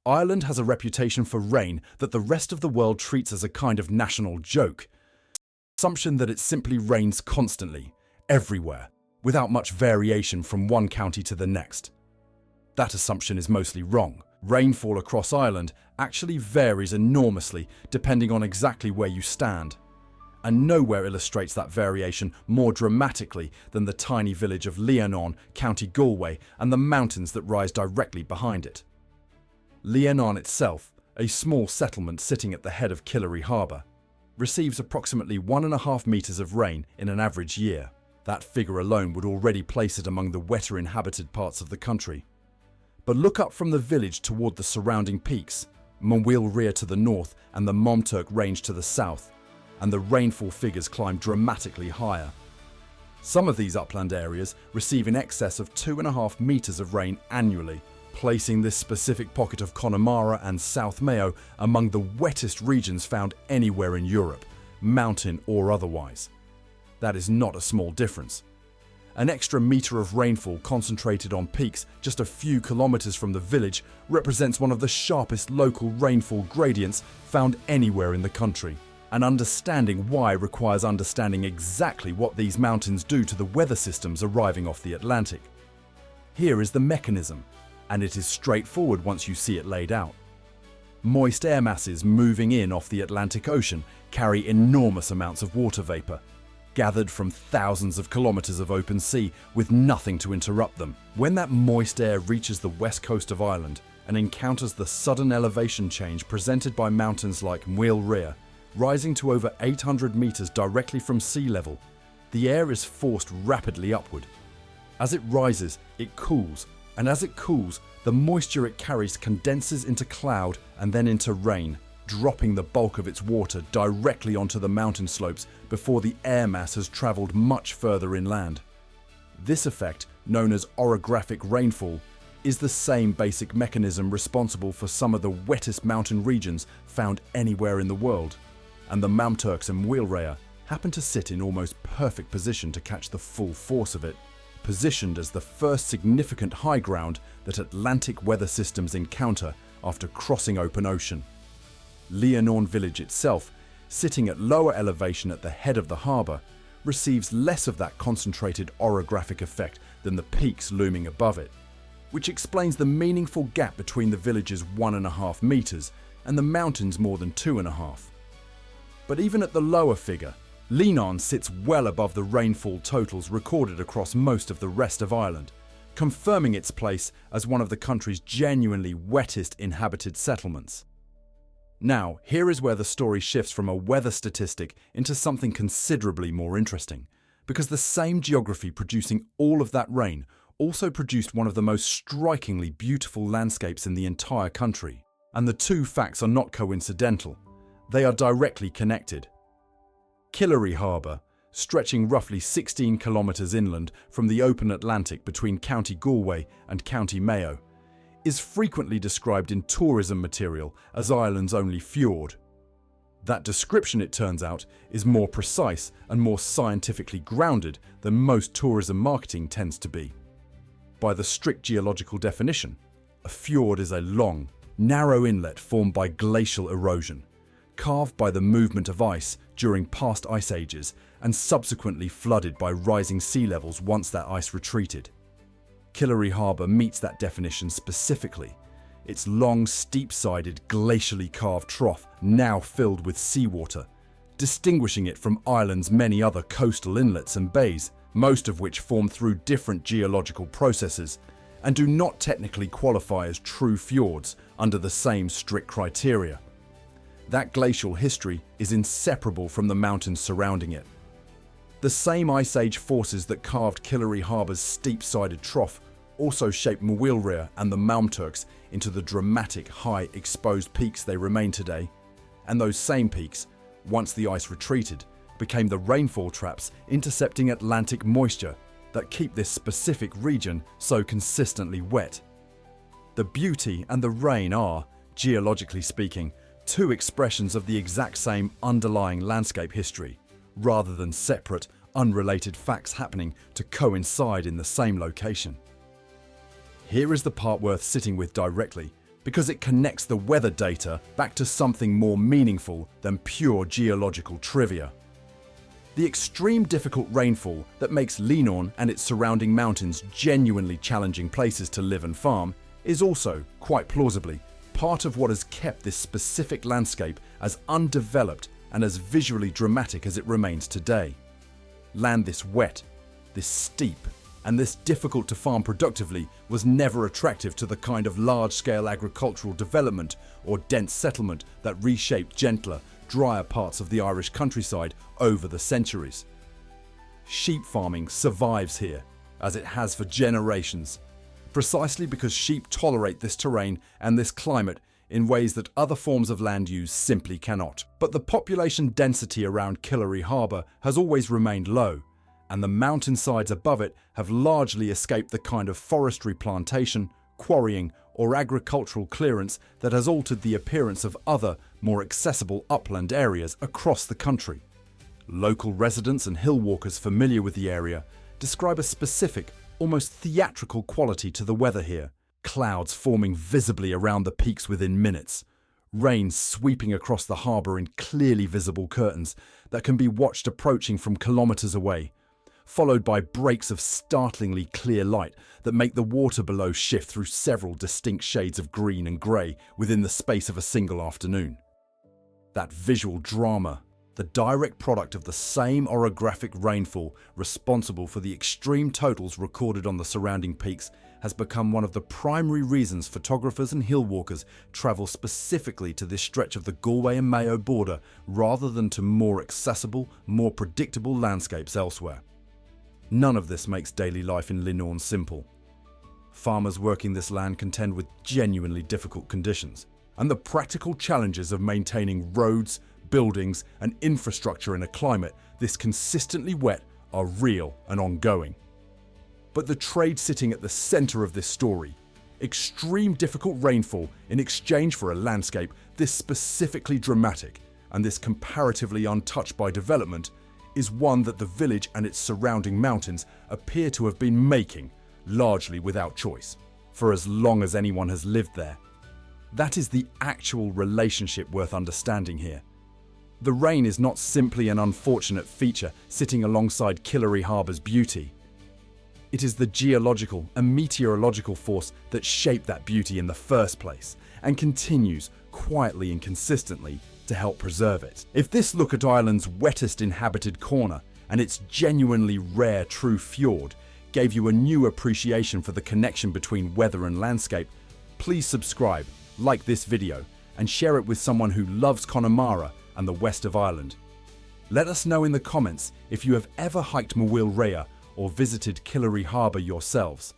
Ireland has a reputation for rain that the rest of the world treats as a kind of national joke. Assumption that it simply rains constantly, everywhere, without much variation from one county to the next. That assumption is mostly wrong. Rainfall across Ireland actually varies enormously depending on exactly where you stand. And nowhere illustrates that variation more dramatically than the tiny village of Leenaun, County Galway, and the mountains that rise directly behind it. Leenaun itself, a small settlement sitting at the head of Killary Harbour, receives approximately 1.5 meters of rain in an average year. That figure alone would already place it among the wetter inhabited parts of the country. But look up from the village toward the surrounding peaks, Mweelrea to the north and the Maumturks range to the south, and the rainfall figures climb dramatically higher. Some of these upland areas receive in excess of 2.5 meters of rain annually, placing this specific pocket of Connemara and South Mayo among the wettest regions found anywhere in Europe, mountain or otherwise. That is not a small difference. An extra meter of rainfall concentrated on peaks just a few kilometers from the village represents one of the sharpest local rainfall gradients found anywhere in the country. And understanding why requires understanding exactly what these mountains do to the weather systems arriving off the Atlantic. Here is the mechanism, and it is straightforward once you see it laid out. Moist air masses moving in off the Atlantic Ocean carry enormous amounts of water vapor, gathered from thousands of kilometers of open sea with nothing to interrupt them. When that moist air reaches the west coast of Ireland and encounters the sudden elevation change presented by mountains like Mweelrea, rising to over 800 meters directly from sea level, the air is forced rapidly upward. As it rises, it cools, and as it cools, the moisture it carries condenses into cloud and then into rain, dropping the bulk of its water directly onto the mountain slopes before the air mass has traveled much further inland. This effect, known as orographic rainfall, is the same basic mechanism responsible for some of the wettest mountain regions found anywhere in the world. And the Maumturks and Mweelrea happen to sit in almost perfect position to catch the full force of it, positioned as the first significant high ground that Atlantic weather systems encounter after crossing open ocean. Leenaun village itself, sitting at lower elevation at the head of the harbour, receives less of that concentrated orographic effect than the peaks looming above it, which explains the meaningful gap between the village's 1.5 meters and the mountain's more than 2.5. But even at the lower figure, Leenaun sits well above the rainfall totals recorded across most of the rest of Ireland, confirming its place as one of the country's genuinely wettest inhabited settlements. Now, here is where the story shifts from a weather statistic into something considerably more interesting, because the same geography producing all of that rain also produced one of the most strikingly beautiful landscapes in the entire country. And the two facts are not coincidental. They are directly connected. Killary Harbour, stretching roughly 16 kilometers inland from the open Atlantic between County Galway and County Mayo, is frequently described in tourism material as Ireland's only fjord. That description, it turns out, is more precise and more scientifically grounded than most tourism marketing tends to be. By the strict geological definition, a fjord is a long, narrow inlet formed by glacial erosion, carved by the movement of ice during past ice ages and subsequently flooded by rising sea levels once that ice retreated. Killary Harbour meets that definition specifically. Its long, steep-sided, glacially carved trough now filled with seawater, distinguishing it from Ireland's many other coastal inlets and bays, most of which form through different geological processes and do not technically qualify as true fjords under the same strict criteria. That glacial history is inseparable from the mountains surrounding it. The same Ice Age forces that carved Killary Harbour's steep-sided trough also shaped Mweelrea and the Maumturks into the dramatic, high, exposed peaks they remain today. And those same peaks, once the ice retreated, became the rainfall traps intercepting Atlantic moisture that keep this specific region so consistently wet. The beauty and the rain are, geologically speaking, two expressions of the exact same underlying landscape history, rather than separate, unrelated facts happening to coincide in the same location. Here is the part worth sitting with directly, because it connects the weather data back to something more meaningful than pure geological trivia. The extreme difficult rainfall that makes Leenaun and its surrounding mountains genuinely challenging places to live and farm is also, quite plausibly, part of what has kept this specific landscape as undeveloped and as visually dramatic as it remains today. Land this wet, this steep, and this difficult to farm productively was never attractive to the kind of large-scale agricultural development or dense settlement that reshaped gentler, drier parts of the Irish countryside over the centuries. Sheep farming survives here, as it has for generations, precisely because sheep tolerate this terrain and this climate in ways that other forms of land use simply cannot. But the population density around Killary Harbour has always remained low, and the mountainsides above it have largely escaped the kind of forestry plantation, quarrying, or agricultural clearance that has altered the appearance of other, more accessible upland areas across the country. Local residents and hill walkers familiar with the area describe a specific, almost theatrical quality to the weather here. Clouds forming visibly around the peaks within minutes, rain sweeping across the harbour in clearly visible curtains that can be watched approaching from kilometres away, followed by breaks of startlingly clear light that make the water below shift through several distinct shades of green and grey within the space of a single afternoon. That visual drama, the direct product of the same orographic rainfall responsible for the extreme totals recorded on the surrounding peaks, has become one of the primary reasons photographers and hill walkers travel specifically to this stretch of the Galway and Mayo border rather than to more accessible, more predictable landscapes elsewhere. None of this makes daily life in Leenaun simple. Farmers working this land contend with genuinely difficult conditions, and the practical challenges of maintaining roads, buildings, and infrastructure in a climate this consistently wet are real and ongoing. But the trade sitting at the centre of this story, extreme difficult rainfall in exchange for a landscape this specifically dramatic and this comparatively untouched by development, is one that the village and its surrounding mountains appear to have been making, largely without choice, for as long as anyone has lived there. That is the actual relationship worth understanding here. The rain is not simply an unfortunate feature sitting alongside Killary Harbour's beauty. It is the geological and meteorological force that shaped that beauty in the first place and continues, quietly and consistently, to help preserve it. If this look at Ireland's wettest inhabited corner and its genuinely rare true fjord gave you a new appreciation for the connection between weather and landscape, please subscribe, like this video, and share it with someone who loves Connemara and the west of Ireland. Let us know in the comments if you have ever hiked Mweelrea or visited Killary Harbour yourselves.